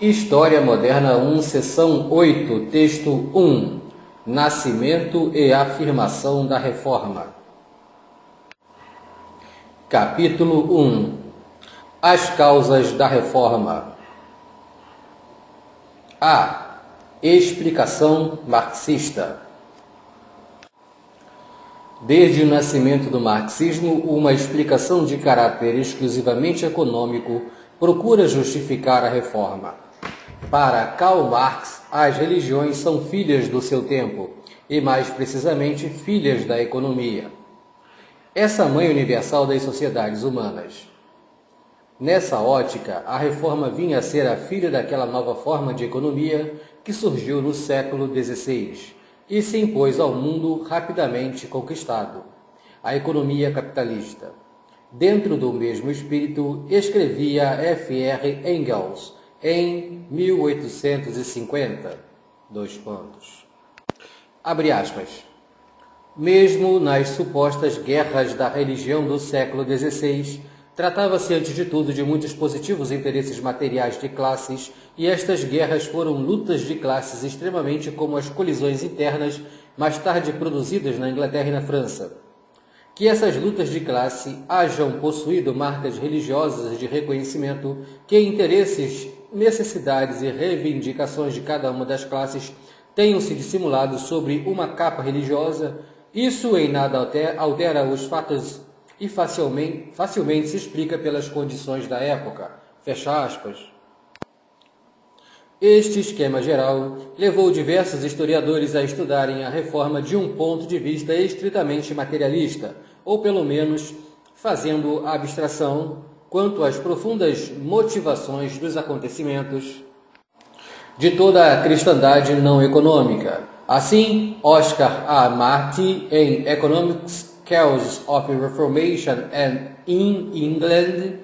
História Moderna 1, Seção 8, Texto 1. Nascimento e afirmação da Reforma. Capítulo 1. As causas da Reforma. A. Explicação marxista. Desde o nascimento do marxismo, uma explicação de caráter exclusivamente econômico procura justificar a reforma. Para Karl Marx, as religiões são filhas do seu tempo, e mais precisamente filhas da economia. Essa mãe universal das sociedades humanas. Nessa ótica, a reforma vinha a ser a filha daquela nova forma de economia que surgiu no século XVI e se impôs ao mundo rapidamente conquistado, a economia capitalista. Dentro do mesmo espírito, escrevia F.R. Engels em 1850. Abre aspas. Mesmo nas supostas guerras da religião do século XVI, tratava-se antes de tudo de muitos positivos interesses materiais de classes, e estas guerras foram lutas de classes extremamente como as colisões internas mais tarde produzidas na Inglaterra e na França. Que essas lutas de classe hajam possuído marcas religiosas de reconhecimento, que interesses, necessidades e reivindicações de cada uma das classes tenham se dissimulado sobre uma capa religiosa, isso em nada altera os fatos e facilmente se explica pelas condições da época. Fecha aspas. Este esquema geral levou diversos historiadores a estudarem a reforma de um ponto de vista estritamente materialista, ou pelo menos fazendo abstração quanto às profundas motivações dos acontecimentos de toda a cristandade não econômica. Assim, Oscar A. Marti, em Economics Causes of Reformation and in England,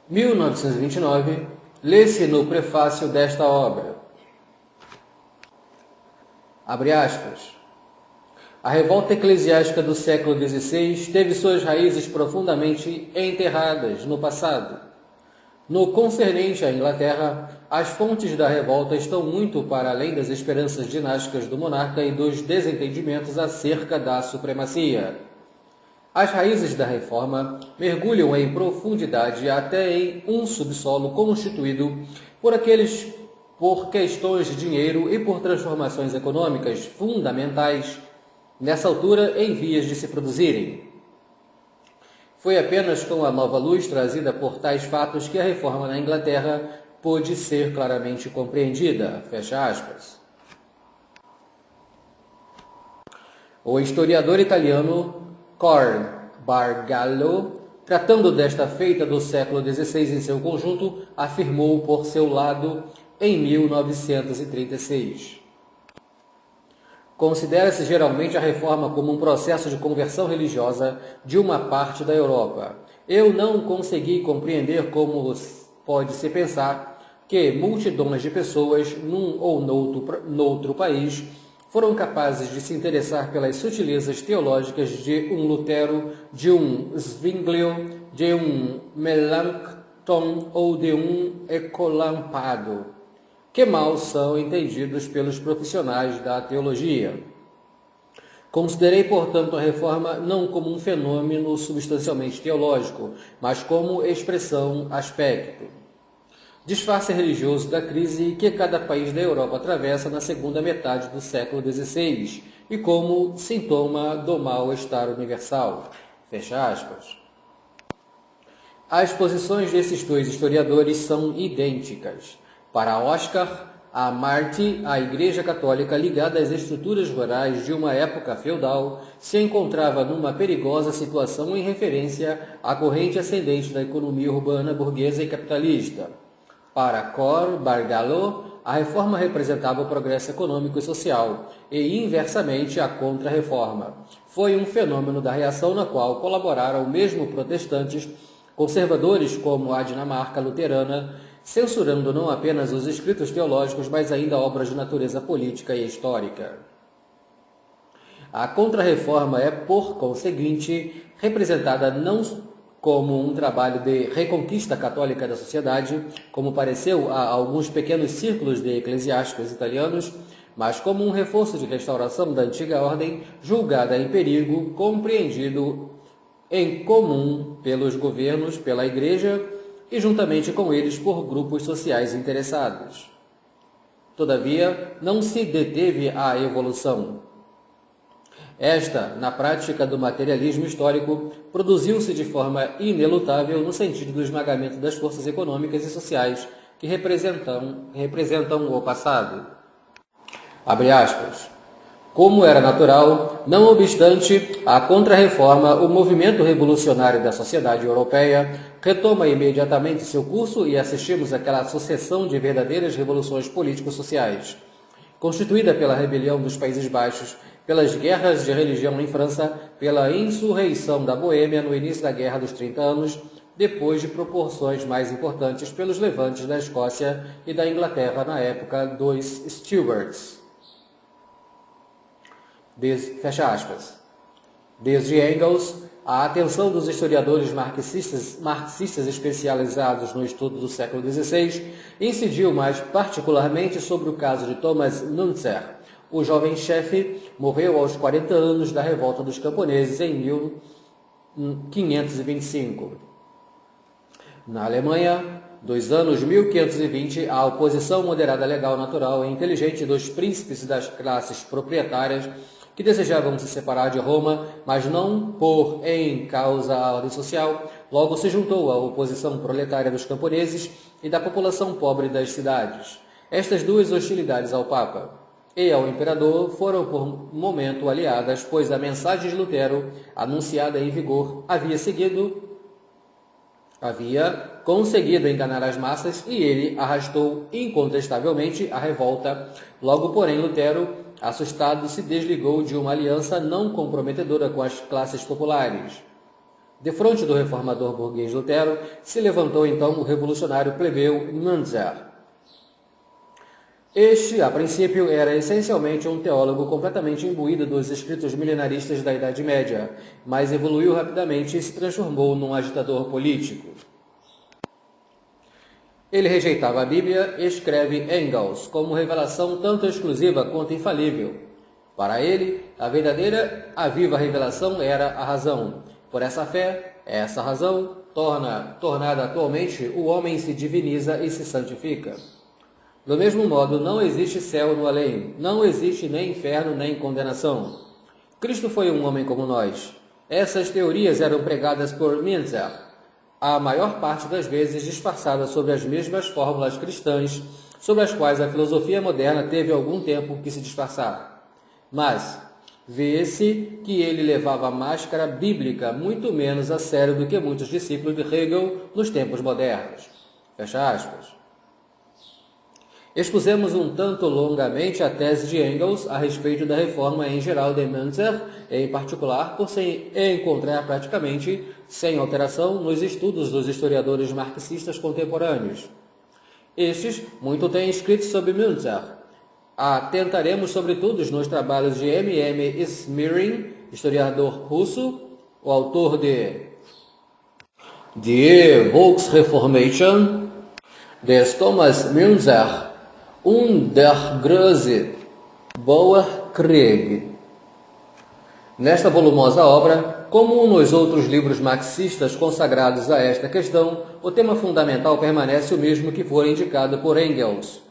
1929, lê-se no prefácio desta obra. Abre aspas. A revolta eclesiástica do século XVI teve suas raízes profundamente enterradas no passado. No concernente à Inglaterra, as fontes da revolta estão muito para além das esperanças dinásticas do monarca e dos desentendimentos acerca da supremacia. As raízes da reforma mergulham em profundidade até em um subsolo constituído por questões de dinheiro e por transformações econômicas fundamentais, nessa altura em vias de se produzirem. Foi apenas com a nova luz trazida por tais fatos que a reforma na Inglaterra pôde ser claramente compreendida. Fecha aspas. O historiador italiano Cor Bargallo, tratando desta feita do século XVI em seu conjunto, afirmou por seu lado em 1936. Considera-se geralmente a reforma como um processo de conversão religiosa de uma parte da Europa. Eu não consegui compreender como pode-se pensar que multidões de pessoas, num ou noutro país, foram capazes de se interessar pelas sutilezas teológicas de um Lutero, de um Zwinglio, de um Melanchthon ou de um Escolampado, que mal são entendidos pelos profissionais da teologia. Considerei, portanto, a reforma não como um fenômeno substancialmente teológico, mas como expressão, aspecto, disfarce religioso da crise que cada país da Europa atravessa na segunda metade do século XVI e como sintoma do mal-estar universal. Fecha aspas. As posições desses dois historiadores são idênticas. Para Oscar A. Marti, a Igreja Católica, ligada às estruturas rurais de uma época feudal, se encontrava numa perigosa situação em referência à corrente ascendente da economia urbana burguesa e capitalista. Para Cor Bargallo, a reforma representava o progresso econômico e social, e inversamente a contra-reforma. Foi um fenômeno da reação na qual colaboraram mesmo protestantes, conservadores como a Dinamarca luterana, censurando não apenas os escritos teológicos, mas ainda obras de natureza política e histórica. A contra-reforma é, por conseguinte, representada não como um trabalho de reconquista católica da sociedade, como pareceu a alguns pequenos círculos de eclesiásticos italianos, mas como um reforço de restauração da antiga ordem, julgada em perigo, compreendido em comum pelos governos, pela Igreja e juntamente com eles por grupos sociais interessados. Todavia, não se deteve a evolução. Esta, na prática do materialismo histórico, produziu-se de forma inelutável no sentido do esmagamento das forças econômicas e sociais que representam o passado. Abre aspas. Como era natural, não obstante a Contra-Reforma, o movimento revolucionário da sociedade europeia retoma imediatamente seu curso e assistimos àquela sucessão de verdadeiras revoluções político-sociais, constituída pela rebelião dos Países Baixos, pelas guerras de religião em França, pela insurreição da Boêmia no início da Guerra dos 30 Anos, depois de proporções mais importantes pelos levantes da Escócia e da Inglaterra na época dos Stuarts. Fecha aspas. Desde Engels, a atenção dos historiadores marxistas especializados no estudo do século XVI incidiu mais particularmente sobre o caso de Thomas Müntzer. O jovem chefe morreu aos 40 anos da revolta dos camponeses em 1525. Na Alemanha, dos anos 1520, a oposição moderada legal, natural e inteligente dos príncipes e das classes proprietárias que desejavam se separar de Roma, mas não pôr em causa a ordem social, logo se juntou à oposição proletária dos camponeses e da população pobre das cidades. Estas duas hostilidades ao Papa e ao Imperador foram por momento aliadas, pois a mensagem de Lutero, anunciada em vigor, havia conseguido enganar as massas e ele arrastou incontestavelmente a revolta. Logo, porém, Lutero, assustado, se desligou de uma aliança não comprometedora com as classes populares. Defronte do reformador burguês Lutero, se levantou então o revolucionário plebeu Müntzer. Este, a princípio, era essencialmente um teólogo completamente imbuído dos escritos milenaristas da Idade Média, mas evoluiu rapidamente e se transformou num agitador político. Ele rejeitava a Bíblia, escreve Engels, como revelação tanto exclusiva quanto infalível. Para ele, a viva revelação era a razão. Por essa fé, essa razão, tornada atualmente, o homem se diviniza e se santifica. Do mesmo modo, não existe céu no além, não existe nem inferno nem condenação. Cristo foi um homem como nós. Essas teorias eram pregadas por Müntzer, a maior parte das vezes disfarçadas sobre as mesmas fórmulas cristãs sobre as quais a filosofia moderna teve algum tempo que se disfarçar. Mas vê-se que ele levava a máscara bíblica muito menos a sério do que muitos discípulos de Hegel nos tempos modernos. Fecha aspas. Expusemos um tanto longamente a tese de Engels a respeito da reforma em geral de Müntzer, em particular por se encontrar praticamente sem alteração nos estudos dos historiadores marxistas contemporâneos. Estes muito têm escrito sobre Müntzer. Atentaremos sobretudo nos trabalhos de M.M. Smirin, historiador russo, o autor de Die Volksreformation, des Thomas Müntzer und der große Bauernkrieg. Nesta volumosa obra, como nos outros livros marxistas consagrados a esta questão, o tema fundamental permanece o mesmo que foi indicado por Engels: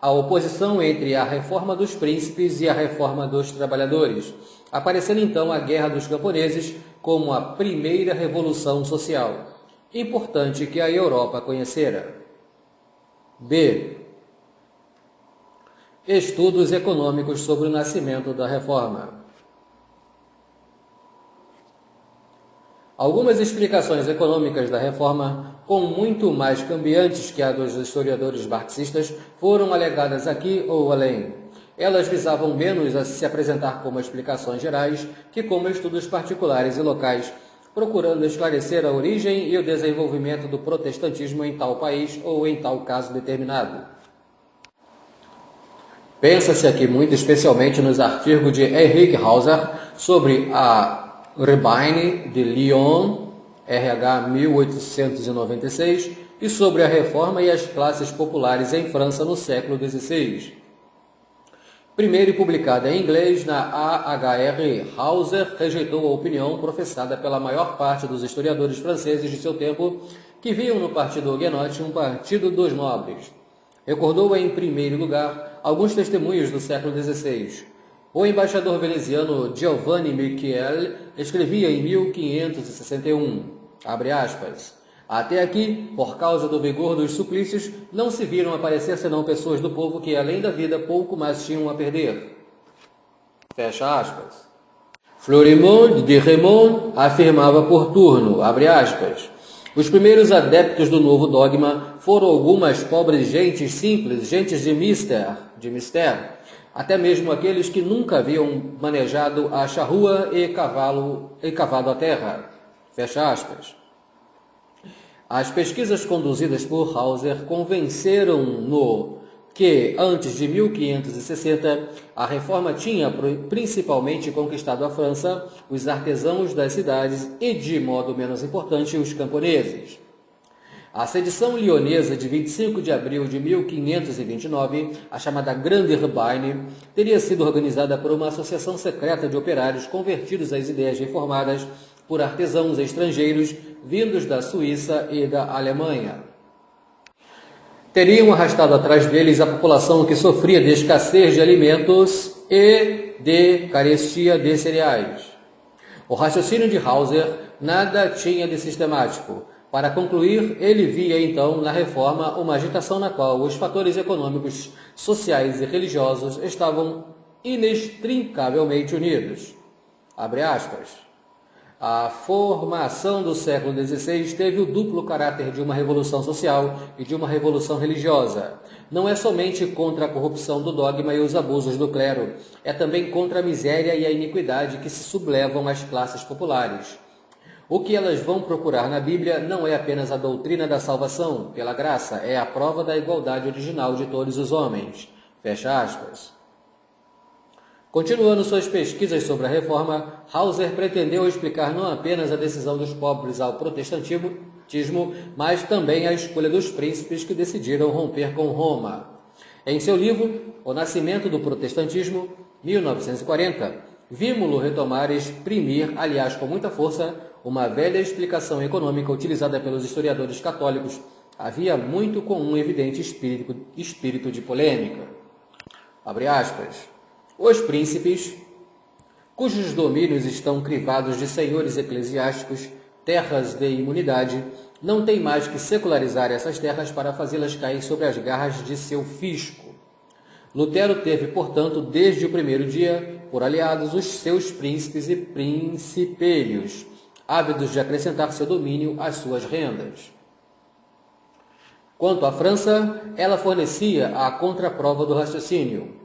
a oposição entre a reforma dos príncipes e a reforma dos trabalhadores, aparecendo então a Guerra dos Camponeses como a primeira revolução social, importante que a Europa conhecera. B. Estudos econômicos sobre o nascimento da reforma. Algumas explicações econômicas da reforma, com muito mais cambiantes que a dos historiadores marxistas, foram alegadas aqui ou além. Elas visavam menos a se apresentar como explicações gerais que como estudos particulares e locais, procurando esclarecer a origem e o desenvolvimento do protestantismo em tal país ou em tal caso determinado. Pensa-se aqui muito especialmente nos artigos de Henrique Hauser sobre a Rabbine de Lyon RH 1896, e sobre a Reforma e as classes populares em França no século XVI. Primeiro publicada em inglês na AHR, Hauser rejeitou a opinião professada pela maior parte dos historiadores franceses de seu tempo, que viam no Partido Huguenote um partido dos nobres. Recordou em primeiro lugar alguns testemunhos do século XVI. O embaixador veneziano Giovanni Michiel escrevia em 1561, abre aspas, até aqui, por causa do vigor dos suplícios, não se viram aparecer senão pessoas do povo que, além da vida, pouco mais tinham a perder. Fecha aspas. Florimond de Remond afirmava por turno, abre aspas, os primeiros adeptos do novo dogma foram algumas pobres gentes simples, gentes de mister, até mesmo aqueles que nunca haviam manejado a charrua e cavado a terra. Fecha aspas. As pesquisas conduzidas por Hauser convenceram-no que, antes de 1560, a reforma tinha principalmente conquistado a França, os artesãos das cidades e, de modo menos importante, os camponeses. A sedição lionesa de 25 de abril de 1529, a chamada Grande Rebine, teria sido organizada por uma associação secreta de operários convertidos às ideias reformadas por artesãos estrangeiros vindos da Suíça e da Alemanha. Teriam arrastado atrás deles a população que sofria de escassez de alimentos e de carestia de cereais. O raciocínio de Hauser nada tinha de sistemático. Para concluir, ele via então na reforma uma agitação na qual os fatores econômicos, sociais e religiosos estavam inextricavelmente unidos. Abre aspas. A formação do século XVI teve o duplo caráter de uma revolução social e de uma revolução religiosa. Não é somente contra a corrupção do dogma e os abusos do clero, é também contra a miséria e a iniquidade que se sublevam às classes populares. O que elas vão procurar na Bíblia não é apenas a doutrina da salvação pela graça, é a prova da igualdade original de todos os homens. Fecha aspas. Continuando suas pesquisas sobre a reforma, Hauser pretendeu explicar não apenas a decisão dos pobres ao protestantismo, mas também a escolha dos príncipes que decidiram romper com Roma. Em seu livro, O Nascimento do Protestantismo, 1940, vimos-lo retomar e exprimir, aliás com muita força, uma velha explicação econômica utilizada pelos historiadores católicos, havia muito com um evidente espírito de polêmica. Abre aspas. Os príncipes, cujos domínios estão crivados de senhores eclesiásticos, terras de imunidade, não têm mais que secularizar essas terras para fazê-las cair sobre as garras de seu fisco. Lutero teve, portanto, desde o primeiro dia, por aliados os seus príncipes e principelhos, ávidos de acrescentar seu domínio às suas rendas. Quanto à França, ela fornecia a contraprova do raciocínio.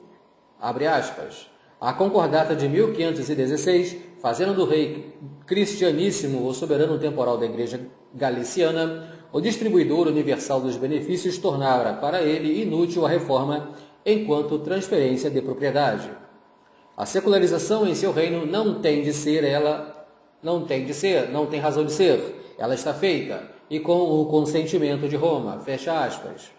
Abre aspas. A concordata de 1516, fazendo do rei cristianíssimo o soberano temporal da Igreja Galiciana, o distribuidor universal dos benefícios, tornara para ele inútil a reforma enquanto transferência de propriedade. A secularização em seu reino não tem razão de ser, ela está feita, e com o consentimento de Roma, fecha aspas.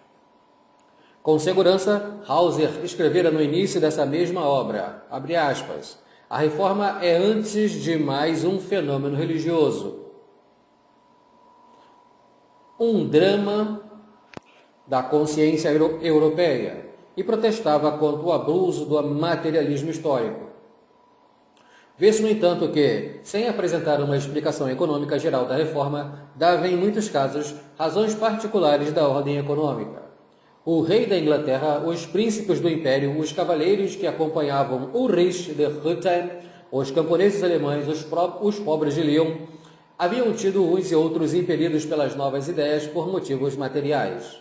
Com segurança, Hauser escrevera no início dessa mesma obra, abre aspas, a reforma é antes de mais um fenômeno religioso, um drama da consciência europeia, e protestava contra o abuso do materialismo histórico. Vê-se, no entanto, que, sem apresentar uma explicação econômica geral da reforma, dava em muitos casos razões particulares da ordem econômica. O rei da Inglaterra, os príncipes do império, os cavaleiros que acompanhavam Ulrich de Hütten, os camponeses alemães, os pobres de Lyon, haviam tido uns e outros impelidos pelas novas ideias por motivos materiais.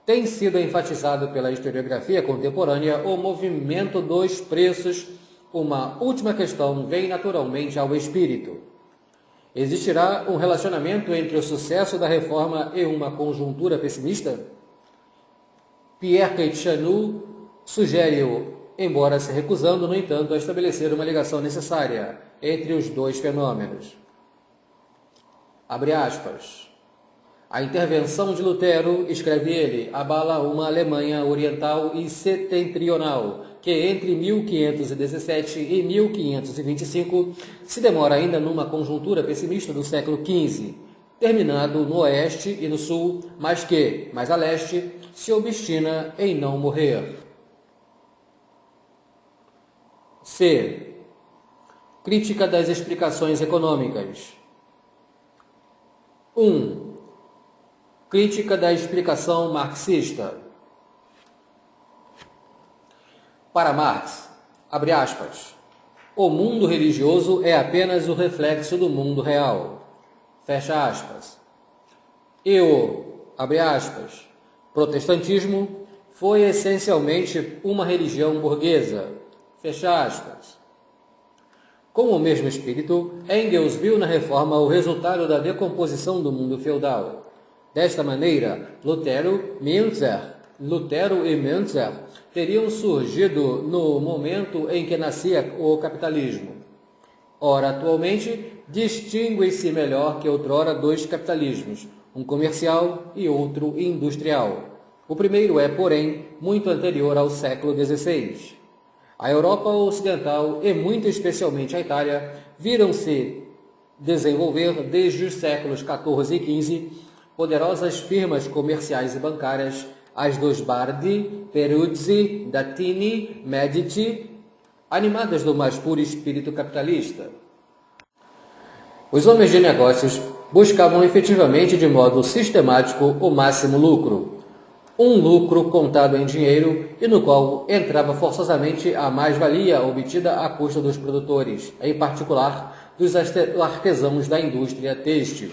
Tem sido enfatizado pela historiografia contemporânea o movimento dos preços. Uma última questão vem naturalmente ao espírito. Existirá um relacionamento entre o sucesso da reforma e uma conjuntura pessimista? Pierre Queitchanou sugere-o, embora se recusando, no entanto, a estabelecer uma ligação necessária entre os dois fenômenos. Abre aspas. A intervenção de Lutero, escreve ele, abala uma Alemanha oriental e setentrional, que entre 1517 e 1525 se demora ainda numa conjuntura pessimista do século XV, terminado no oeste e no sul, mas que, mais a leste, se obstina em não morrer. C. Crítica das explicações econômicas. 1. Crítica da explicação marxista. Para Marx, abre aspas, o mundo religioso é apenas o reflexo do mundo real. Fecha aspas. E abre aspas, protestantismo foi essencialmente uma religião burguesa. Fecha aspas. Com o mesmo espírito, Engels viu na reforma o resultado da decomposição do mundo feudal. Desta maneira, Lutero e Müntzer teriam surgido no momento em que nascia o capitalismo. Ora, atualmente, distingue-se melhor que outrora dois capitalismos, um comercial e outro industrial. O primeiro é, porém, muito anterior ao século XVI. A Europa Ocidental, e muito especialmente a Itália, viram-se desenvolver desde os séculos XIV e XV poderosas firmas comerciais e bancárias, as dos Bardi, Peruzzi, Datini, Medici, animadas do mais puro espírito capitalista. Os homens de negócios buscavam efetivamente de modo sistemático o máximo lucro, um lucro contado em dinheiro e no qual entrava forçosamente a mais-valia obtida à custa dos produtores, em particular dos artesãos da indústria têxtil.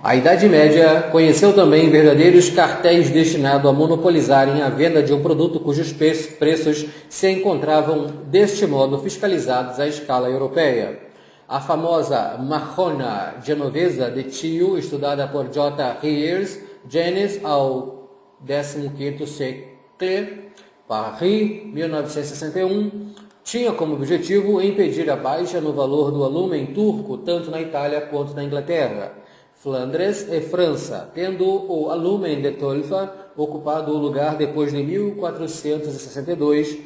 A Idade Média conheceu também verdadeiros cartéis destinados a monopolizarem a venda de um produto cujos preços se encontravam, deste modo, fiscalizados à escala europeia. A famosa Marrona genovesa de Tio, estudada por J. Heers Janes ao XV século, Paris, 1961, tinha como objetivo impedir a baixa no valor do alumen turco tanto na Itália quanto na Inglaterra. Flandres e França, tendo o alumen de Tolfa ocupado o lugar depois de 1462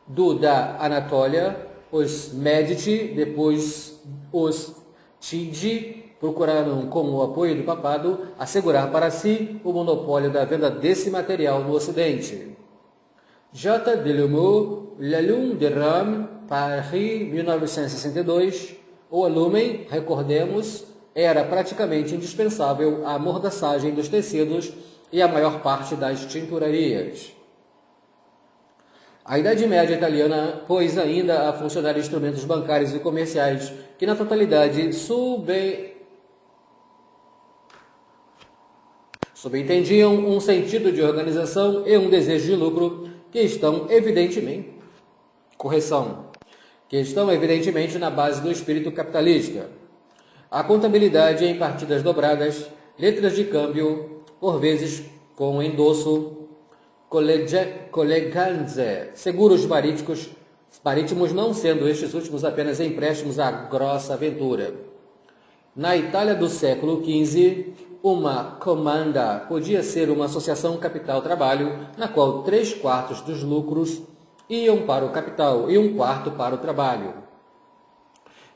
do da Anatólia, os Medici, depois os Chigi, procuraram, com o apoio do papado, assegurar para si o monopólio da venda desse material no Ocidente. J. Delumeau, L'Allume de Rome, Paris, 1962, o alumen, recordemos, era praticamente indispensável à amordaçagem dos tecidos e à maior parte das tinturarias. A Idade Média italiana pôs ainda a funcionar instrumentos bancários e comerciais que, na totalidade, subentendiam um sentido de organização e um desejo de lucro que estão evidentemente na base do espírito capitalista. A contabilidade em partidas dobradas, letras de câmbio, por vezes com endosso, colleganze, seguros marítimos, não sendo estes últimos apenas empréstimos à grossa aventura. Na Itália do século XV, uma comanda podia ser uma associação capital-trabalho, na qual 3/4 dos lucros iam para o capital e 1/4 para o trabalho.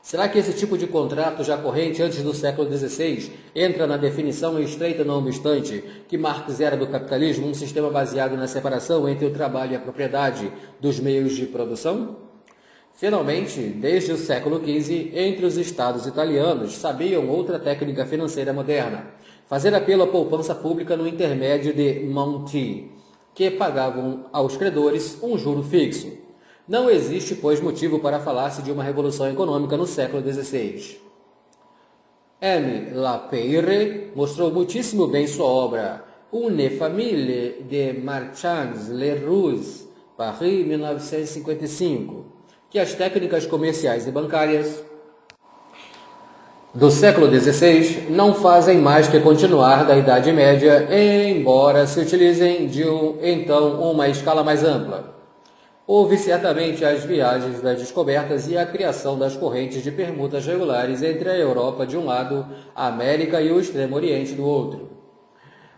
Será que esse tipo de contrato já corrente antes do século XVI entra na definição estreita, não obstante, que Marx era do capitalismo um sistema baseado na separação entre o trabalho e a propriedade dos meios de produção? Finalmente, desde o século XV, entre os estados italianos sabiam outra técnica financeira moderna, fazer apelo à poupança pública no intermédio de Monti, que pagavam aos credores um juro fixo. Não existe, pois, motivo para falar-se de uma revolução econômica no século XVI. M. Lapeyre mostrou muitíssimo bem sua obra Une famille de marchands Leroux, Paris, 1955, que as técnicas comerciais e bancárias do século XVI não fazem mais que continuar da Idade Média, embora se utilizem de então uma escala mais ampla. Houve certamente as viagens das descobertas e a criação das correntes de permutas regulares entre a Europa de um lado, a América e o Extremo Oriente do outro.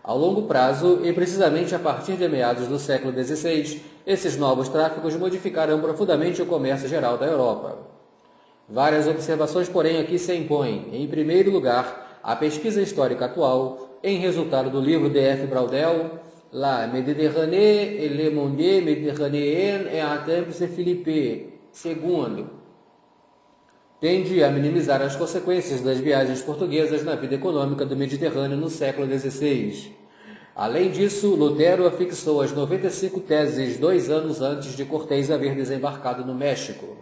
Ao longo prazo, e precisamente a partir de meados do século XVI, esses novos tráficos modificaram profundamente o comércio geral da Europa. Várias observações, porém, aqui se impõem. Em primeiro lugar, a pesquisa histórica atual, em resultado do livro de F. Braudel, La Méditerranée et le monde méditerranéen en temps de Philippe II, tende a minimizar as consequências das viagens portuguesas na vida econômica do Mediterrâneo no século XVI. Além disso, Lutero afixou as 95 teses 2 anos antes de Cortés haver desembarcado no México.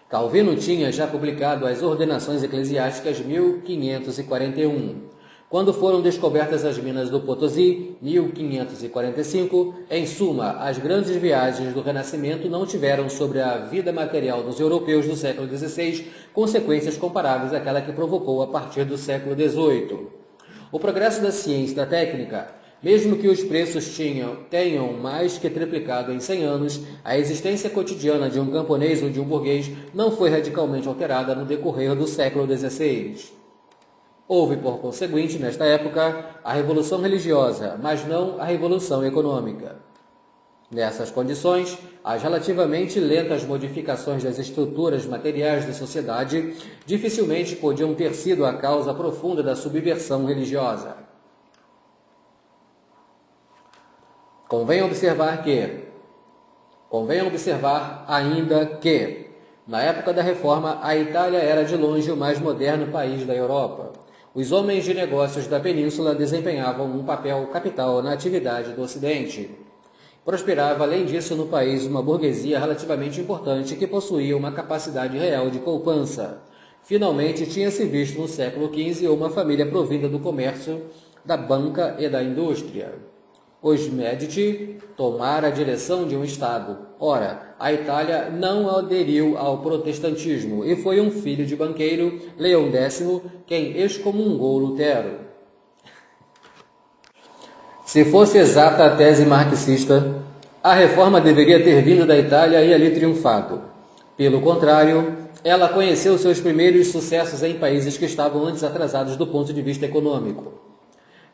Calvino tinha já publicado as Ordenações Eclesiásticas 1541. Quando foram descobertas as minas do Potosí, 1545, em suma, as grandes viagens do Renascimento não tiveram sobre a vida material dos europeus do século XVI consequências comparáveis àquela que provocou a partir do século XVIII. O progresso da ciência e da técnica, mesmo que os preços tenham mais que triplicado em 100 anos, a existência cotidiana de um camponês ou de um burguês não foi radicalmente alterada no decorrer do século XVI. Houve, por conseguinte, nesta época, a revolução religiosa, mas não a revolução econômica. Nessas condições, as relativamente lentas modificações das estruturas materiais da sociedade dificilmente podiam ter sido a causa profunda da subversão religiosa. Convém observar ainda que, na época da Reforma, a Itália era de longe o mais moderno país da Europa. Os homens de negócios da península desempenhavam um papel capital na atividade do Ocidente. Prosperava, além disso, no país uma burguesia relativamente importante que possuía uma capacidade real de poupança. Finalmente, tinha-se visto no século XV uma família provinda do comércio, da banca e da indústria. Os Medici tomaram a direção de um Estado. Ora, a Itália não aderiu ao protestantismo e foi um filho de banqueiro, Leão X, quem excomungou Lutero. Se fosse exata a tese marxista, a reforma deveria ter vindo da Itália e ali triunfado. Pelo contrário, ela conheceu seus primeiros sucessos em países que estavam antes atrasados do ponto de vista econômico.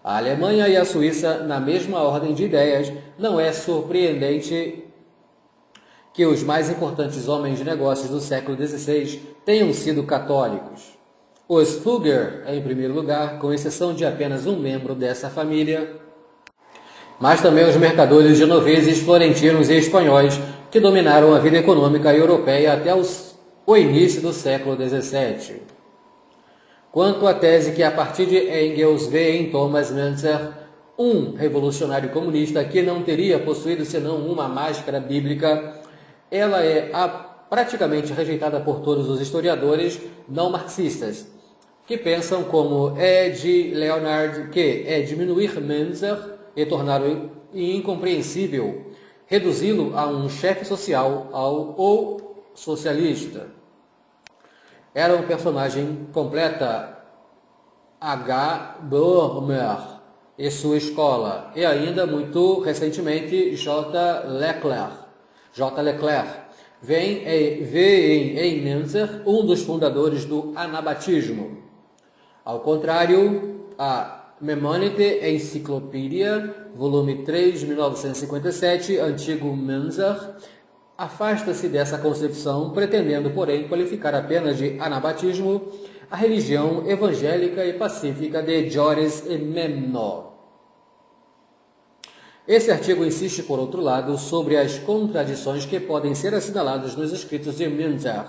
A Alemanha e a Suíça, na mesma ordem de ideias, não é surpreendente que os mais importantes homens de negócios do século XVI tenham sido católicos. Os Fugger, em primeiro lugar, com exceção de apenas um membro dessa família, mas também os mercadores genoveses, florentinos e espanhóis que dominaram a vida econômica europeia até o início do século XVII. Quanto à tese que a partir de Engels vê em Thomas Müntzer, um revolucionário comunista que não teria possuído senão uma máscara bíblica, ela é praticamente rejeitada por todos os historiadores não marxistas, que pensam como Ed Leonard que é diminuir Müntzer e torná-lo incompreensível, reduzi-lo a um chefe social ou socialista. Era um personagem completa, H. Böhmer e sua escola, e ainda muito recentemente J. Leclerc vê em Müntzer um dos fundadores do anabatismo. Ao contrário, a Maimonides Encyclopedia, volume 3, 1957, antigo Müntzer, afasta-se dessa concepção, pretendendo, porém, qualificar apenas de anabatismo a religião evangélica e pacífica de Joris e Memnon. Esse artigo insiste, por outro lado, sobre as contradições que podem ser assinaladas nos escritos de Müntzer.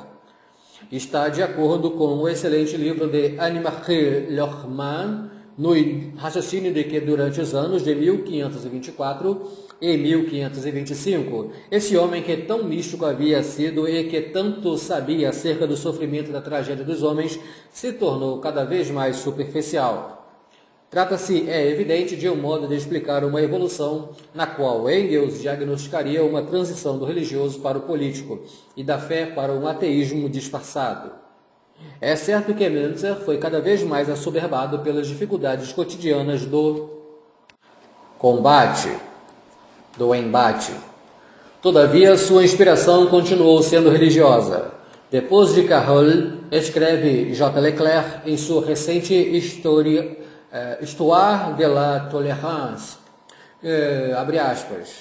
Está de acordo com o excelente livro de Annemarie Lohmann, no raciocínio de que durante os anos de 1524 e 1525, esse homem que tão místico havia sido e que tanto sabia acerca do sofrimento e da tragédia dos homens, se tornou cada vez mais superficial. Trata-se, é evidente, de um modo de explicar uma evolução na qual Engels diagnosticaria uma transição do religioso para o político e da fé para um ateísmo disfarçado. É certo que Müntzer foi cada vez mais assoberbado pelas dificuldades cotidianas do embate. Todavia, sua inspiração continuou sendo religiosa. Depois de Carroll, escreve J. Leclerc em sua recente Histoire de la Tolérance, abre aspas,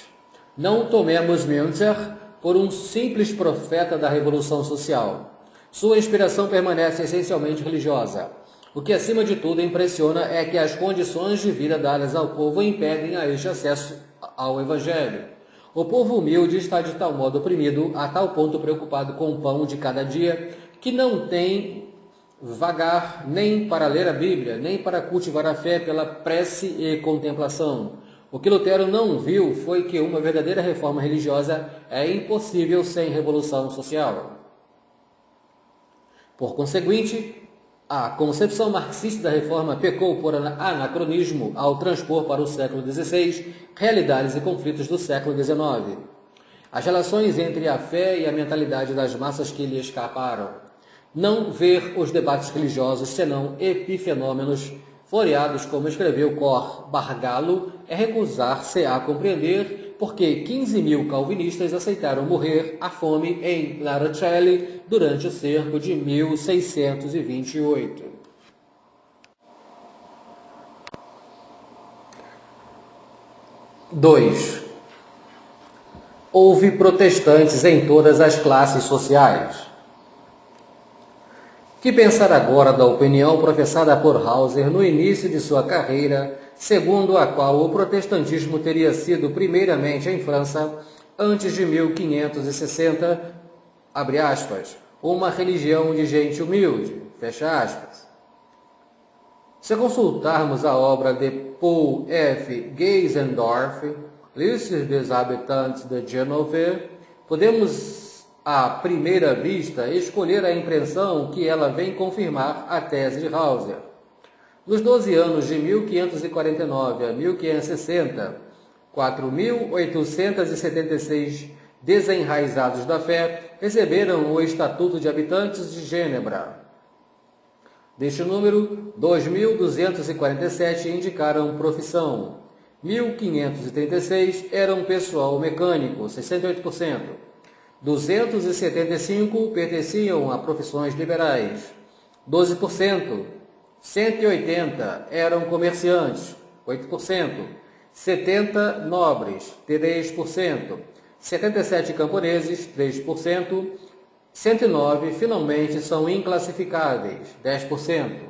não tomemos Münzer por um simples profeta da Revolução Social. Sua inspiração permanece essencialmente religiosa. O que, acima de tudo, impressiona é que as condições de vida dadas ao povo impedem a este acesso ao Evangelho. O povo humilde está de tal modo oprimido, a tal ponto preocupado com o pão de cada dia, que não tem vagar nem para ler a Bíblia, nem para cultivar a fé pela prece e contemplação. O que Lutero não viu foi que uma verdadeira reforma religiosa é impossível sem revolução social. Por conseguinte, a concepção marxista da reforma pecou por anacronismo ao transpor para o século XVI realidades e conflitos do século XIX. As relações entre a fé e a mentalidade das massas que lhe escaparam. Não ver os debates religiosos senão epifenômenos floreados, como escreveu Cor Bargalo, é recusar-se a compreender porque 15.000 calvinistas aceitaram morrer à fome em La Rochelle durante o cerco de 1628. 2. Houve protestantes em todas as classes sociais. Que pensar agora da opinião professada por Hauser no início de sua carreira, segundo a qual o protestantismo teria sido primeiramente em França, antes de 1560, abre aspas, uma religião de gente humilde, fecha aspas. Se consultarmos a obra de Paul F. Geisendorf, Liste des Habitants de Genove, podemos à primeira vista, escolher a impressão que ela vem confirmar a tese de Hauser. Nos 12 anos de 1549 a 1560, 4.876 desenraizados da fé receberam o Estatuto de Habitantes de Genebra. Deste número, 2.247 indicaram profissão, 1.536 eram pessoal mecânico, 68%. 275 pertenciam a profissões liberais, 12%. 180 eram comerciantes, 8%. 70 nobres, 3%. 77 camponeses, 3%. 109 finalmente são inclassificáveis, 10%.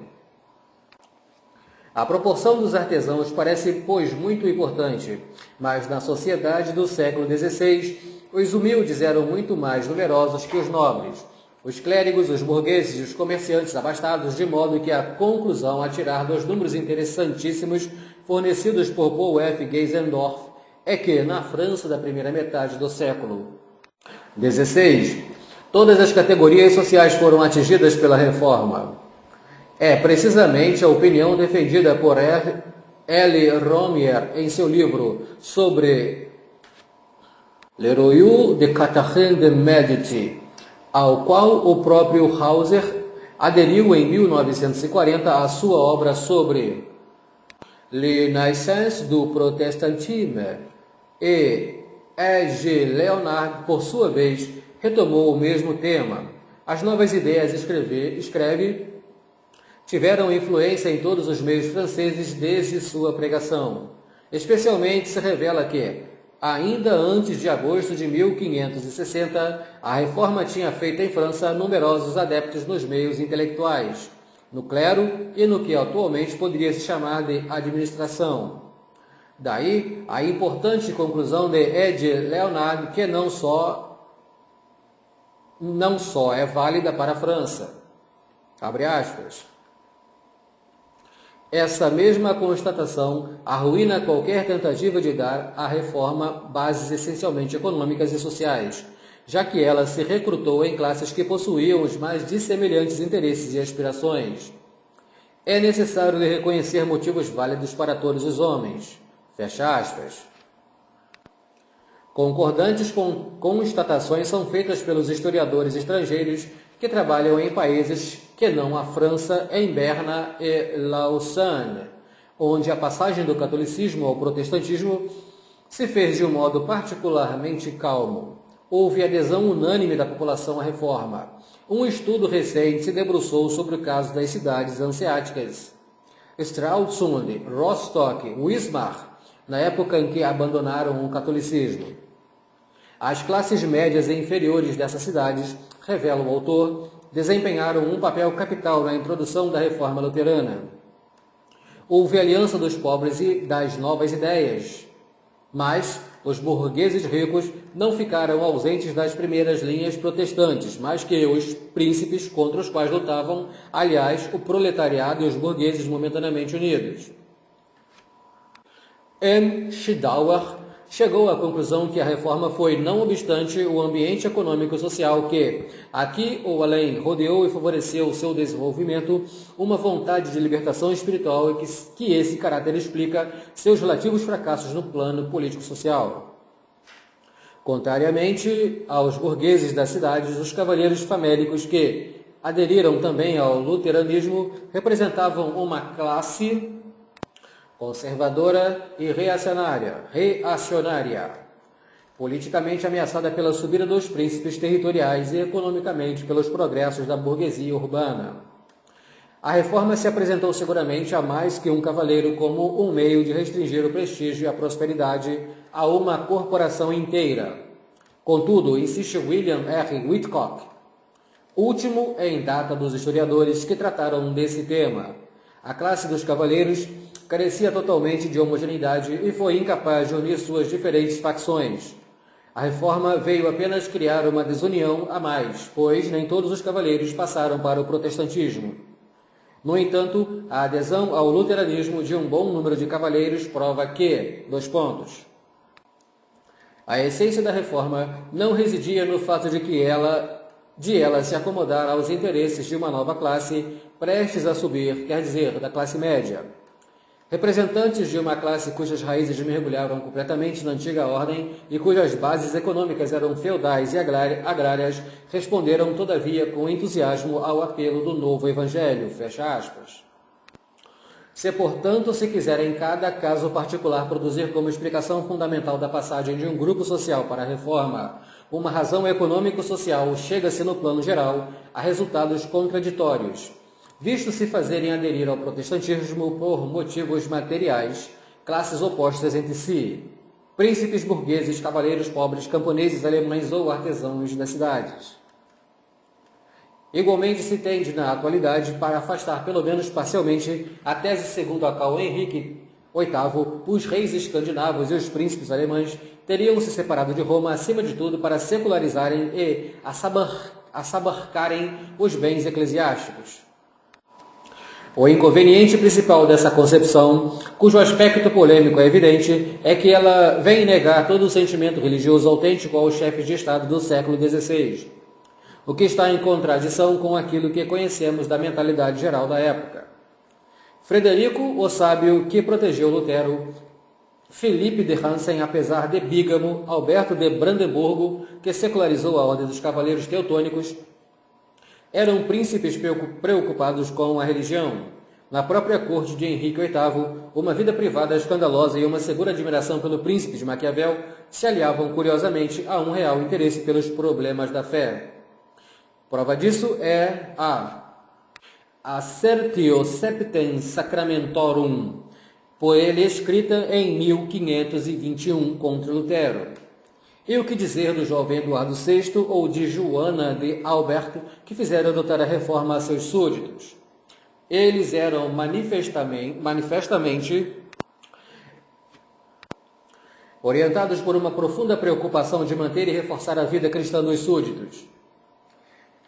A proporção dos artesãos parece, pois, muito importante, mas na sociedade do século XVI, os humildes eram muito mais numerosos que os nobres, os clérigos, os burgueses e os comerciantes abastados, de modo que a conclusão a tirar dos números interessantíssimos fornecidos por Paul F. Geisendorf é que, na França da primeira metade do século XVI, todas as categorias sociais foram atingidas pela reforma. É precisamente a opinião defendida por L. Romier em seu livro sobre Le Royaume de Catherine de Médicis, ao qual o próprio Hauser aderiu em 1940 à sua obra sobre Le Naissance du Protestantisme, e E.G. Leonard, por sua vez, retomou o mesmo tema. As novas ideias, escreve, tiveram influência em todos os meios franceses desde sua pregação. Especialmente se revela que, ainda antes de agosto de 1560, a reforma tinha feito em França numerosos adeptos nos meios intelectuais, no clero e no que atualmente poderia se chamar de administração. Daí a importante conclusão de E.G. Leonard que não só é válida para a França. Abre aspas. Essa mesma constatação arruína qualquer tentativa de dar à reforma bases essencialmente econômicas e sociais, já que ela se recrutou em classes que possuíam os mais dissemelhantes interesses e aspirações. É necessário reconhecer motivos válidos para todos os homens. Fecha aspas. Concordantes constatações são feitas pelos historiadores estrangeiros que trabalham em países que não a França, em Berna e Lausanne, onde a passagem do catolicismo ao protestantismo se fez de um modo particularmente calmo. Houve adesão unânime da população à reforma. Um estudo recente se debruçou sobre o caso das cidades hanseáticas Stralsund, Rostock, Wismar, na época em que abandonaram o catolicismo. As classes médias e inferiores dessas cidades, revela o autor, desempenharam um papel capital na introdução da reforma luterana. Houve aliança dos pobres e das novas ideias, mas os burgueses ricos não ficaram ausentes das primeiras linhas protestantes, mais que os príncipes contra os quais lutavam, aliás, o proletariado e os burgueses momentaneamente unidos. M. Schiedauer chegou à conclusão que a reforma foi, não obstante o ambiente econômico e social que, aqui ou além, rodeou e favoreceu o seu desenvolvimento, uma vontade de libertação espiritual e que esse caráter explica seus relativos fracassos no plano político-social. Contrariamente aos burgueses das cidades, os cavaleiros famélicos que aderiram também ao luteranismo representavam uma classe conservadora e reacionária, politicamente ameaçada pela subida dos príncipes territoriais e economicamente pelos progressos da burguesia urbana. A reforma se apresentou seguramente a mais que um cavaleiro como um meio de restringir o prestígio e a prosperidade a uma corporação inteira. Contudo, insiste William R. Whitcock, último em data dos historiadores que trataram desse tema. A classe dos cavaleiros carecia totalmente de homogeneidade e foi incapaz de unir suas diferentes facções. A reforma veio apenas criar uma desunião a mais, pois nem todos os cavaleiros passaram para o protestantismo. No entanto, a adesão ao luteranismo de um bom número de cavaleiros prova que, a essência da reforma não residia no fato de ela se acomodar aos interesses de uma nova classe prestes a subir, quer dizer, da classe média. Representantes de uma classe cujas raízes mergulhavam completamente na antiga ordem e cujas bases econômicas eram feudais e agrárias, responderam, todavia, com entusiasmo ao apelo do novo evangelho. Fecha aspas. Se, portanto, se quiser em cada caso particular produzir como explicação fundamental da passagem de um grupo social para a reforma uma razão econômico-social, chega-se no plano geral a resultados contraditórios, visto se fazerem aderir ao protestantismo por motivos materiais, classes opostas entre si, príncipes burgueses, cavaleiros pobres, camponeses alemães ou artesãos das cidades. Igualmente se tende na atualidade para afastar pelo menos parcialmente a tese segundo a qual Henrique VIII, os reis escandinavos e os príncipes alemães teriam se separado de Roma acima de tudo para secularizarem e assabarcarem os bens eclesiásticos. O inconveniente principal dessa concepção, cujo aspecto polêmico é evidente, é que ela vem negar todo o sentimento religioso autêntico aos chefes de Estado do século XVI, o que está em contradição com aquilo que conhecemos da mentalidade geral da época. Frederico, o sábio que protegeu Lutero, Felipe de Hansen, apesar de bígamo, Alberto de Brandemburgo, que secularizou a ordem dos cavaleiros teutônicos, eram príncipes preocupados com a religião. Na própria corte de Henrique VIII, uma vida privada escandalosa e uma segura admiração pelo príncipe de Maquiavel se aliavam curiosamente a um real interesse pelos problemas da fé. Prova disso é a Assertio Septem Sacramentorum, por ele escrita em 1521 contra Lutero. E o que dizer do jovem Eduardo VI ou de Joana de Albert, que fizeram adotar a reforma a seus súditos? Eles eram manifestamente orientados por uma profunda preocupação de manter e reforçar a vida cristã dos súditos.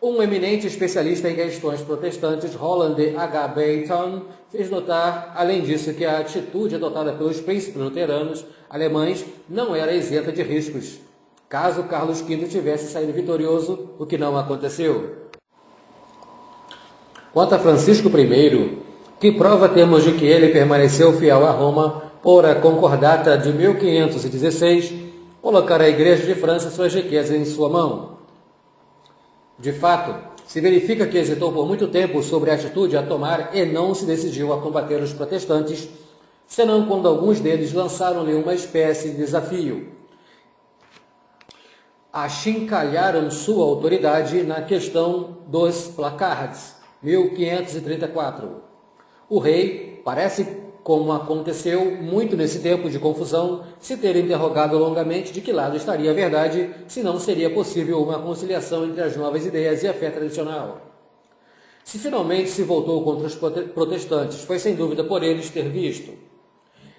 Um eminente especialista em questões protestantes, Roland H. Bayton, fez notar, além disso, que a atitude adotada pelos príncipes luteranos alemães não era isenta de riscos, caso Carlos V tivesse saído vitorioso, o que não aconteceu. Quanto a Francisco I, que prova temos de que ele permaneceu fiel a Roma por a concordata de 1516, colocar a Igreja de França suas riquezas em sua mão? De fato, se verifica que hesitou por muito tempo sobre a atitude a tomar e não se decidiu a combater os protestantes, senão quando alguns deles lançaram-lhe uma espécie de desafio. Achincalharam sua autoridade na questão dos placards, 1534. O rei parece, como aconteceu muito nesse tempo de confusão, se ter interrogado longamente de que lado estaria a verdade, se não seria possível uma conciliação entre as novas ideias e a fé tradicional. Se finalmente se voltou contra os protestantes, foi sem dúvida por eles ter visto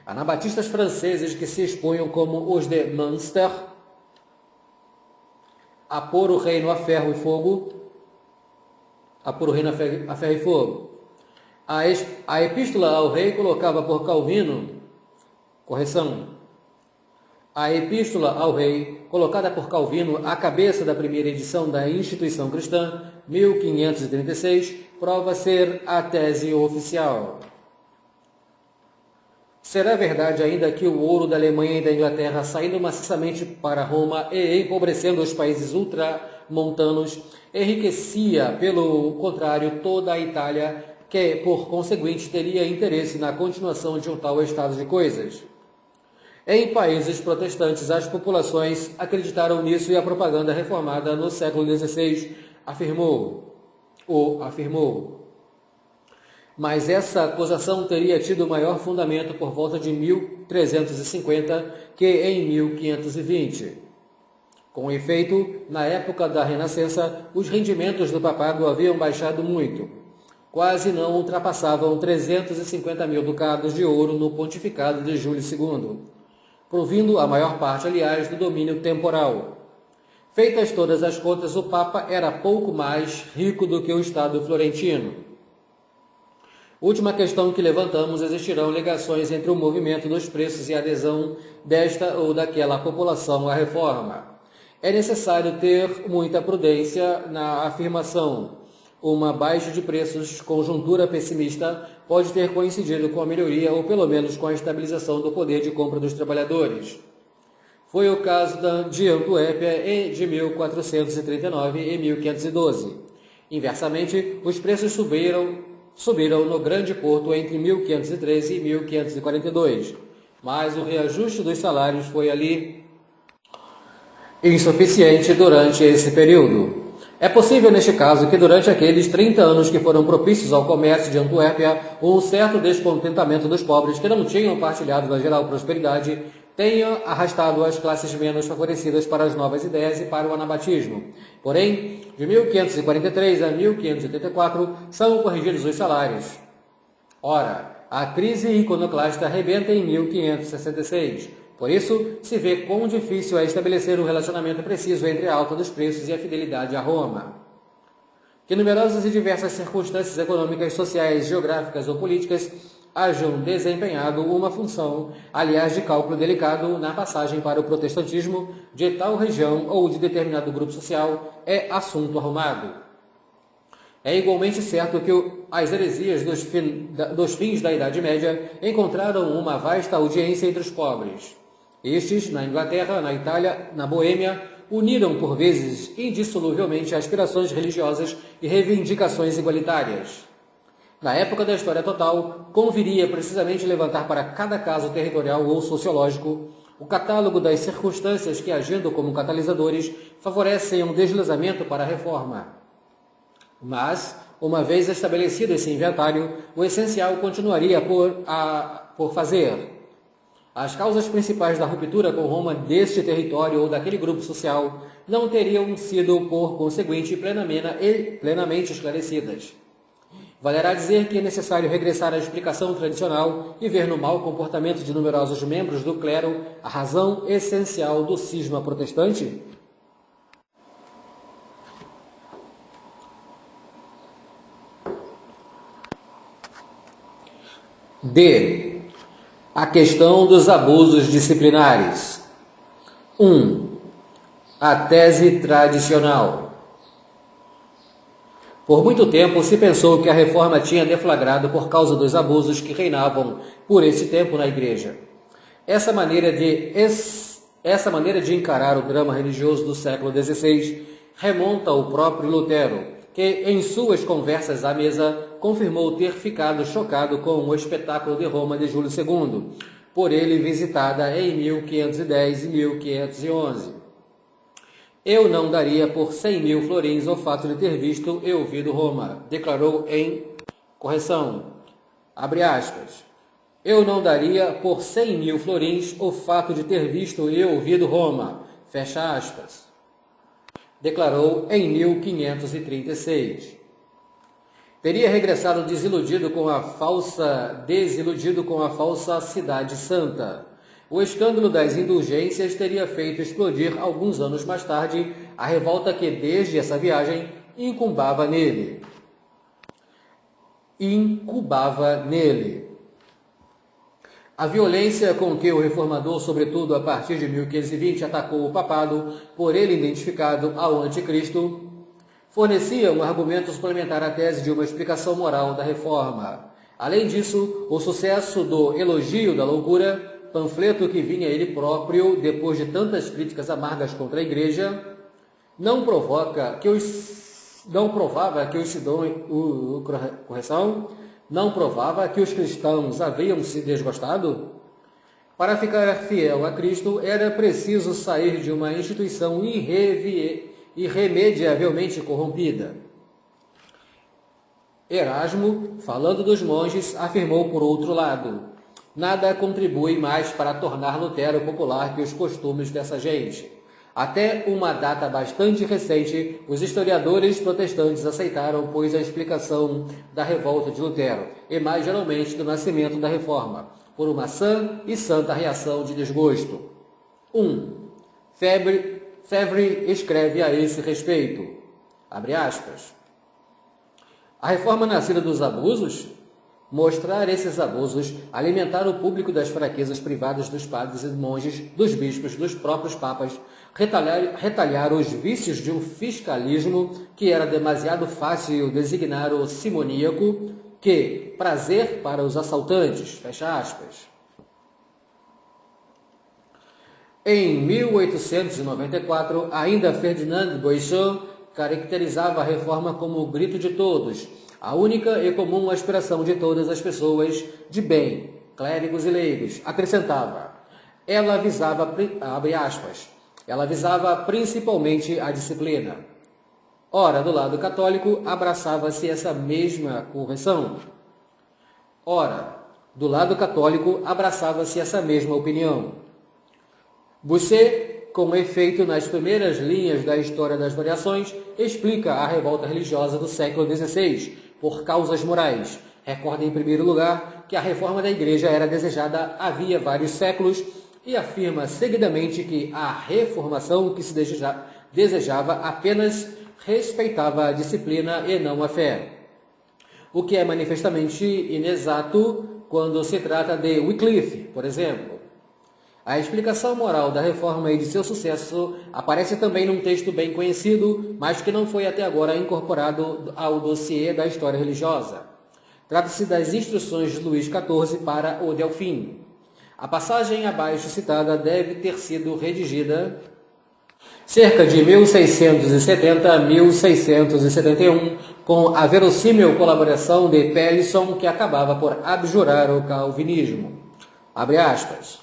anabatistas franceses que se expunham como os de Münster a pôr o reino a ferro e fogo, A epístola ao rei colocava por Calvino, a epístola ao rei, colocada por Calvino à cabeça da primeira edição da Instituição Cristã, 1536, prova ser a tese oficial. Será verdade ainda que o ouro da Alemanha e da Inglaterra, saindo maciçamente para Roma e empobrecendo os países ultramontanos, enriquecia, pelo contrário, toda a Itália, que, por conseguinte, teria interesse na continuação de um tal estado de coisas? Em países protestantes, as populações acreditaram nisso e a propaganda reformada no século XVI afirmou. Mas essa acusação teria tido maior fundamento por volta de 1350 que em 1520. Com efeito, na época da Renascença, os rendimentos do papado haviam baixado muito. Quase não ultrapassavam 350 mil ducados de ouro no pontificado de Júlio II, provindo a maior parte, aliás, do domínio temporal. Feitas todas as contas, o Papa era pouco mais rico do que o Estado florentino. Última questão que levantamos: existirão ligações entre o movimento dos preços e a adesão desta ou daquela população à reforma. É necessário ter muita prudência na afirmação. Uma baixa de preços, conjuntura pessimista, pode ter coincidido com a melhoria ou pelo menos com a estabilização do poder de compra dos trabalhadores. Foi o caso de Antuérpia de 1439 e 1512. Inversamente, os preços subiram no Grande Porto entre 1513 e 1542, mas o reajuste dos salários foi ali insuficiente durante esse período. É possível, neste caso, que durante aqueles 30 anos que foram propícios ao comércio de Antuérpia, um certo descontentamento dos pobres que não tinham partilhado da geral prosperidade tenha arrastado as classes menos favorecidas para as novas ideias e para o anabatismo. Porém, de 1543 a 1584 são corrigidos os salários. Ora, a crise iconoclasta arrebenta em 1566. Por isso, se vê quão difícil é estabelecer um relacionamento preciso entre a alta dos preços e a fidelidade a Roma. Que numerosas e diversas circunstâncias econômicas, sociais, geográficas ou políticas hajam desempenhado uma função, aliás, de cálculo delicado na passagem para o protestantismo de tal região ou de determinado grupo social, é assunto arrumado. É igualmente certo que as heresias dos fins da Idade Média encontraram uma vasta audiência entre os pobres. Estes, na Inglaterra, na Itália, na Boêmia, uniram por vezes indissoluvelmente aspirações religiosas e reivindicações igualitárias. Na época da história total, conviria precisamente levantar para cada caso territorial ou sociológico o catálogo das circunstâncias que, agindo como catalisadores, favorecem um deslizamento para a reforma. Mas, uma vez estabelecido esse inventário, o essencial continuaria por fazer. As causas principais da ruptura com Roma deste território ou daquele grupo social não teriam sido, por conseguinte, plenamente esclarecidas. Valerá dizer que é necessário regressar à explicação tradicional e ver no mau comportamento de numerosos membros do clero a razão essencial do cisma protestante? D. A questão dos abusos disciplinares. 1. A tese tradicional. Por muito tempo se pensou que a reforma tinha deflagrado por causa dos abusos que reinavam por esse tempo na Igreja. Essa maneira de encarar o drama religioso do século XVI remonta ao próprio Lutero, que em suas conversas à mesa confirmou ter ficado chocado com o espetáculo de Roma de Júlio II, por ele visitada em 1510 e 1511. Eu não daria por 100.000 florins o fato de ter visto e ouvido Roma, declarou em correção. Abre aspas. Eu não daria por 100.000 florins o fato de ter visto e ouvido Roma, fecha aspas. Declarou em 1536. Teria regressado desiludido com a falsa cidade santa. O escândalo das indulgências teria feito explodir alguns anos mais tarde a revolta que desde essa viagem incubava nele. A violência com que o reformador, sobretudo a partir de 1520, atacou o papado, por ele identificado ao anticristo, fornecia um argumento suplementar à tese de uma explicação moral da reforma. Além disso, o sucesso do Elogio da Loucura, panfleto que vinha ele próprio depois de tantas críticas amargas contra a Igreja, não provava que os cristãos haviam se desgostado? Para ficar fiel a Cristo, era preciso sair de uma instituição irremediavelmente corrompida. Erasmo, falando dos monges, afirmou por outro lado: nada contribui mais para tornar Lutero popular que os costumes dessa gente. Até uma data bastante recente, os historiadores protestantes aceitaram, pois, a explicação da revolta de Lutero, e mais geralmente do nascimento da Reforma, por uma sã e santa reação de desgosto. 1. Febvre escreve a esse respeito, abre aspas, a reforma nascida dos abusos? Mostrar esses abusos, alimentar o público das fraquezas privadas dos padres e monges, dos bispos, dos próprios papas, retalhar os vícios de um fiscalismo que era demasiado fácil designar o simoníaco, que prazer para os assaltantes, fecha aspas. Em 1894, ainda Ferdinand Beauchamp caracterizava a reforma como o grito de todos, a única e comum aspiração de todas as pessoas de bem, clérigos e leigos. Acrescentava, ela visava, abre aspas, ela visava principalmente a disciplina. Ora, do lado católico, abraçava-se essa mesma correção. Ora, do lado católico, abraçava-se essa mesma opinião. Bossuet, com efeito nas primeiras linhas da História das Variações, explica a revolta religiosa do século XVI por causas morais. Recorda, em primeiro lugar, que a reforma da Igreja era desejada havia vários séculos e afirma seguidamente que a reformação que se desejava apenas respeitava a disciplina e não a fé, o que é manifestamente inexato quando se trata de Wycliffe, por exemplo. A explicação moral da reforma e de seu sucesso aparece também num texto bem conhecido, mas que não foi até agora incorporado ao dossiê da história religiosa. Trata-se das instruções de Luís XIV para o Delfim. A passagem abaixo citada deve ter sido redigida cerca de 1670 a 1671, com a verossímil colaboração de Pelisson, que acabava por abjurar o calvinismo. Abre aspas.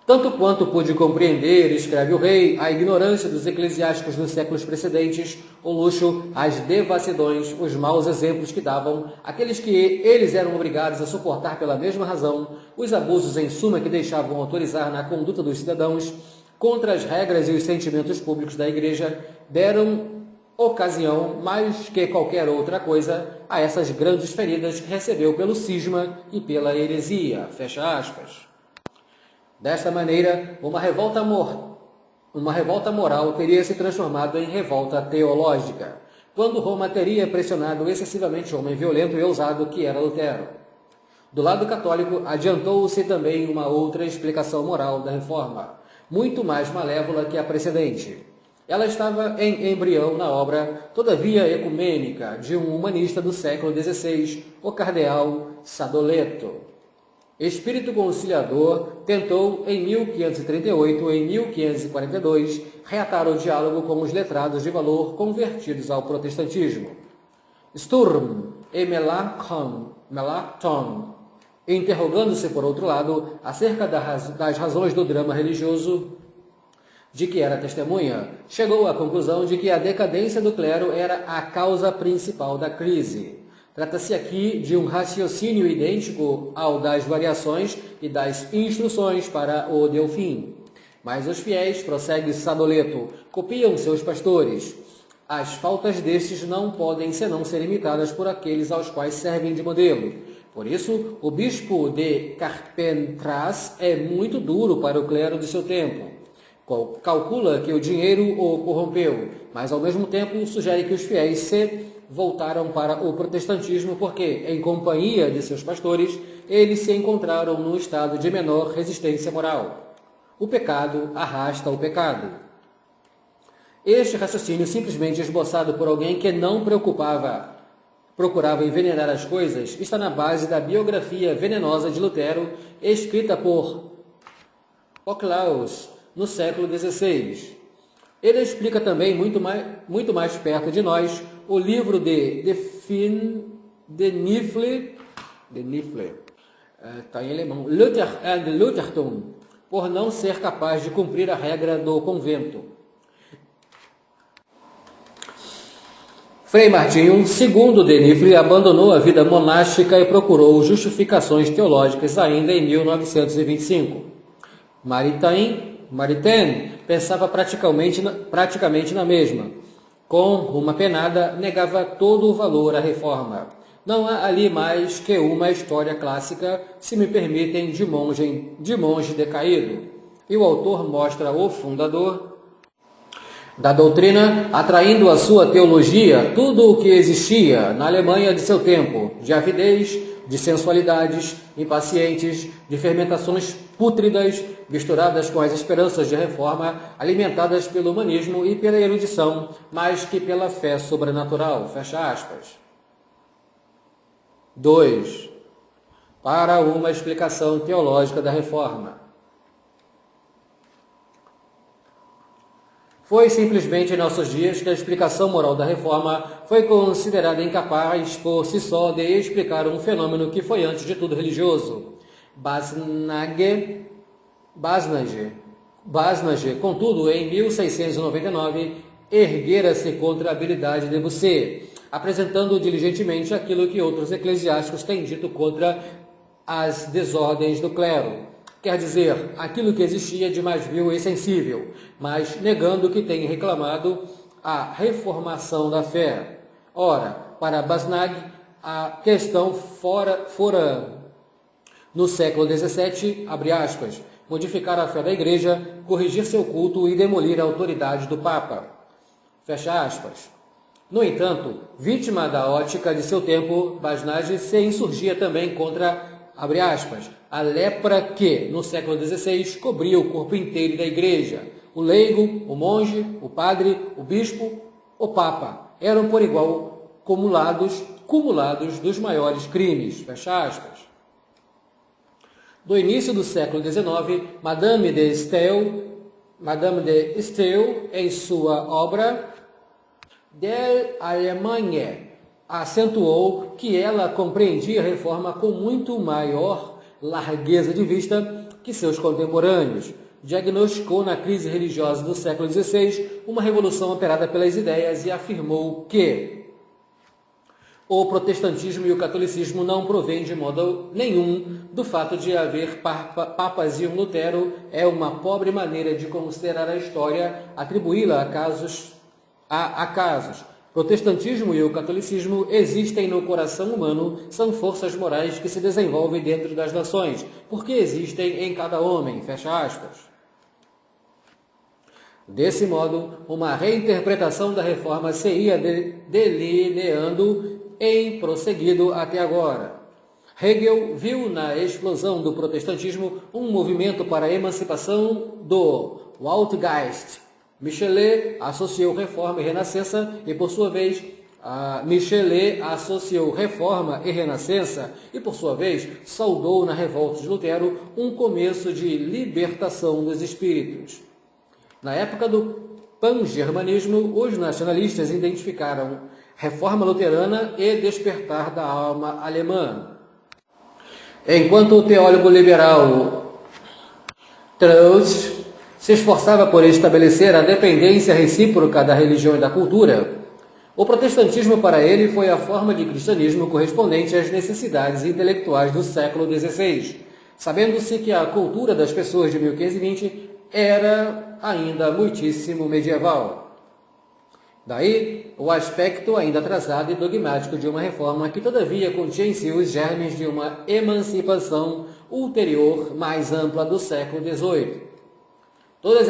Tanto quanto pude compreender, escreve o rei, a ignorância dos eclesiásticos dos séculos precedentes, o luxo, as devassidões, os maus exemplos que davam, aqueles que eles eram obrigados a suportar pela mesma razão, os abusos em suma que deixavam autorizar na conduta dos cidadãos, contra as regras e os sentimentos públicos da Igreja, deram ocasião, mais que qualquer outra coisa, a essas grandes feridas que recebeu pelo cisma e pela heresia. Fecha aspas. Desta maneira, uma revolta moral teria se transformado em revolta teológica, quando Roma teria pressionado excessivamente o homem violento e ousado que era Lutero. Do lado católico, adiantou-se também uma outra explicação moral da reforma, muito mais malévola que a precedente. Ela estava em embrião na obra, todavia ecumênica, de um humanista do século XVI, o cardeal Sadoleto. Espírito conciliador, tentou, em 1538 e em 1542, reatar o diálogo com os letrados de valor convertidos ao protestantismo. Sturm, e Melanchthon, interrogando-se, por outro lado, acerca das razões do drama religioso de que era testemunha, chegou à conclusão de que a decadência do clero era a causa principal da crise. Trata-se aqui de um raciocínio idêntico ao das variações e das instruções para o Delfim. Mas os fiéis, prossegue Sadoleto, copiam seus pastores. As faltas destes não podem senão ser imitadas por aqueles aos quais servem de modelo. Por isso, o bispo de Carpentras é muito duro para o clero de seu tempo. Calcula que o dinheiro o corrompeu, mas ao mesmo tempo sugere que os fiéis se voltaram para o protestantismo porque, em companhia de seus pastores, eles se encontraram num estado de menor resistência moral. O pecado arrasta o pecado. Este raciocínio, simplesmente esboçado por alguém que não procurava envenenar as coisas, está na base da biografia venenosa de Lutero, escrita por Oclaus, no século XVI. Ele explica também, muito mais perto de nós, o livro de Nifle, está em alemão, Luther and Luthertum, por não ser capaz de cumprir a regra do convento. Frei Martinho, segundo de Nifle, abandonou a vida monástica e procurou justificações teológicas ainda em 1925. Maritain pensava praticamente na mesma. Com uma penada, negava todo o valor à reforma. Não há ali mais que uma história clássica, se me permitem, de monge decaído. E o autor mostra o fundador da doutrina atraindo à sua teologia tudo o que existia na Alemanha de seu tempo, de avidez, de sensualidades impacientes, de fermentações pútridas, misturadas com as esperanças de reforma, alimentadas pelo humanismo e pela erudição, mais que pela fé sobrenatural. Fecha aspas. 2. Para uma explicação teológica da reforma. Foi simplesmente em nossos dias que a explicação moral da reforma foi considerada incapaz por si só de explicar um fenômeno que foi antes de tudo religioso. Basnage, contudo, em 1699, erguera-se contra a habilidade de Bossuet, apresentando diligentemente aquilo que outros eclesiásticos têm dito contra as desordens do clero. Quer dizer, aquilo que existia de mais vil e sensível, mas negando que tem reclamado a reformação da fé. Ora, para Basnag, a questão fora no século XVII, abre aspas, modificar a fé da Igreja, corrigir seu culto e demolir a autoridade do Papa. Fecha aspas. No entanto, vítima da ótica de seu tempo, Basnage se insurgia também contra, abre aspas, a lepra que, no século XVI, cobria o corpo inteiro da Igreja. O leigo, o monge, o padre, o bispo, o papa eram por igual cumulados dos maiores crimes. Fecha aspas. Do início do século XIX, Madame de Staël, em sua obra Der Allemagne, acentuou que ela compreendia a reforma com muito maior largueza de vista que seus contemporâneos. Diagnosticou na crise religiosa do século XVI uma revolução operada pelas ideias e afirmou que o protestantismo e o catolicismo não provêm de modo nenhum do fato de haver papas e um Lutero. É uma pobre maneira de considerar a história, atribuí-la a casos. Protestantismo e o catolicismo existem no coração humano, são forças morais que se desenvolvem dentro das nações, porque existem em cada homem, fecha aspas. Desse modo, uma reinterpretação da reforma se ia delineando em prosseguido até agora. Hegel viu na explosão do protestantismo um movimento para a emancipação do Weltgeist. Michelet associou reforma e renascença e, por sua vez, saudou na revolta de Lutero um começo de libertação dos espíritos. Na época do pan-germanismo, os nacionalistas identificaram Reforma Luterana e Despertar da Alma Alemã. Enquanto o teólogo liberal Trausch se esforçava por estabelecer a dependência recíproca da religião e da cultura, o protestantismo para ele foi a forma de cristianismo correspondente às necessidades intelectuais do século XVI, sabendo-se que a cultura das pessoas de 1520 era ainda muitíssimo medieval. Daí, o aspecto ainda atrasado e dogmático de uma reforma que todavia continha em si os germes de uma emancipação ulterior mais ampla do século XVIII. Todas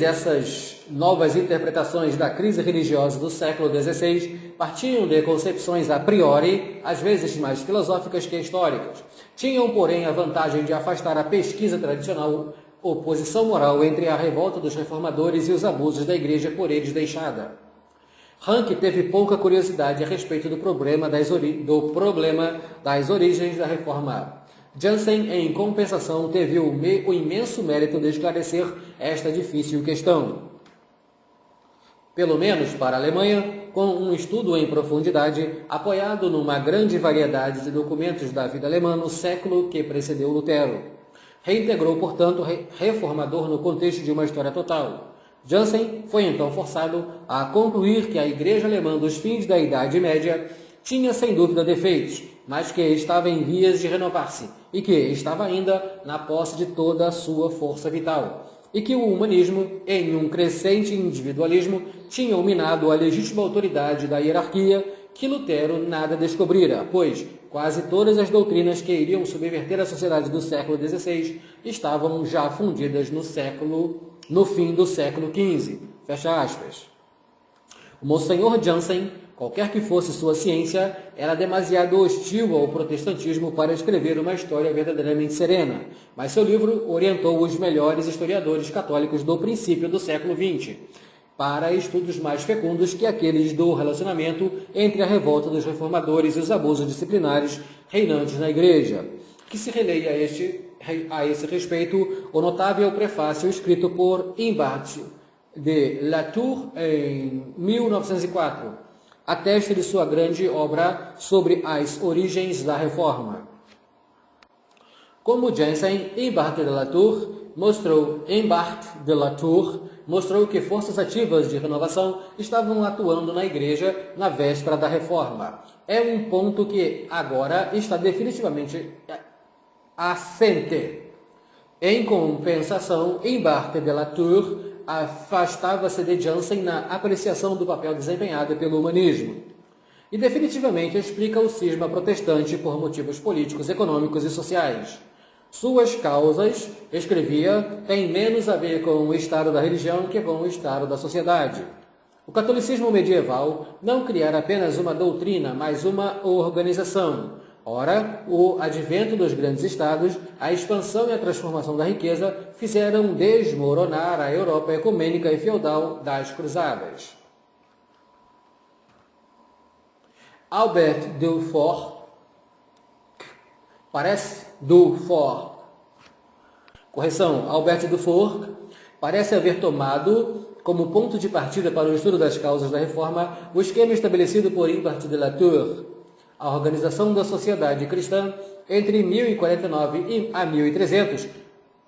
essas novas interpretações da crise religiosa do século XVI partiam de concepções a priori, às vezes mais filosóficas que históricas. Tinham, porém, a vantagem de afastar a pesquisa tradicional oposição moral entre a revolta dos reformadores e os abusos da igreja por eles deixada. Ranke teve pouca curiosidade a respeito do problema das origens da reforma. Jansen, em compensação, teve o imenso mérito de esclarecer esta difícil questão. Pelo menos para a Alemanha, com um estudo em profundidade, apoiado numa grande variedade de documentos da vida alemã no século que precedeu Lutero. Reintegrou, portanto, reformador no contexto de uma história total. Jansen foi então forçado a concluir que a igreja alemã dos fins da Idade Média tinha sem dúvida defeitos, mas que estava em vias de renovar-se e que estava ainda na posse de toda a sua força vital, e que o humanismo, em um crescente individualismo, tinha minado a legítima autoridade da hierarquia que Lutero nada descobrira, pois quase todas as doutrinas que iriam subverter a sociedade do século XVI estavam já fundidas no fim do século XV. Fecha aspas. O Monsenhor Jansen, qualquer que fosse sua ciência, era demasiado hostil ao protestantismo para escrever uma história verdadeiramente serena, mas seu livro orientou os melhores historiadores católicos do princípio do século XX para estudos mais fecundos que aqueles do relacionamento entre a revolta dos reformadores e os abusos disciplinares reinantes na Igreja. Que se releia a esse respeito o notável prefácio escrito por Imbart de Latour em 1904, atesta de sua grande obra sobre as origens da Reforma. Como Jansen, Imbart de Latour mostrou que forças ativas de renovação estavam atuando na Igreja na véspera da Reforma. É um ponto que agora está definitivamente assente. Em compensação, Imbart de Latour afastava-se de Jansen na apreciação do papel desempenhado pelo humanismo e definitivamente explica o cisma protestante por motivos políticos, econômicos e sociais. Suas causas, escrevia, têm menos a ver com o estado da religião que com o estado da sociedade. O catolicismo medieval não criara apenas uma doutrina, mas uma organização. Ora, o advento dos grandes estados, a expansão e a transformação da riqueza fizeram desmoronar a Europa ecumênica e feudal das cruzadas. Albert Dufour parece haver tomado como ponto de partida para o estudo das causas da Reforma o esquema estabelecido por Imbart de Latour, a organização da sociedade cristã entre 1049 a 1300,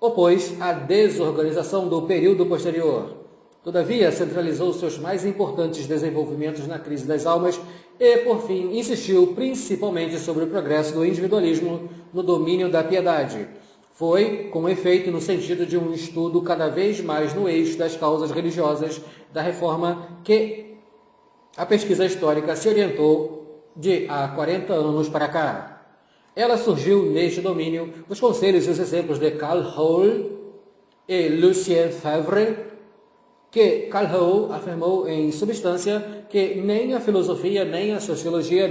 opôs a desorganização do período posterior. Todavia, centralizou seus mais importantes desenvolvimentos na crise das almas e, por fim, insistiu principalmente sobre o progresso do individualismo no domínio da piedade. Foi, com efeito, no sentido de um estudo cada vez mais no eixo das causas religiosas da Reforma que a pesquisa histórica se orientou de há 40 anos para cá. Ela surgiu neste domínio os conselhos e os exemplos de Karl Hall e Lucien Febvre, que Karl Hall afirmou em substância que nem a filosofia nem a sociologia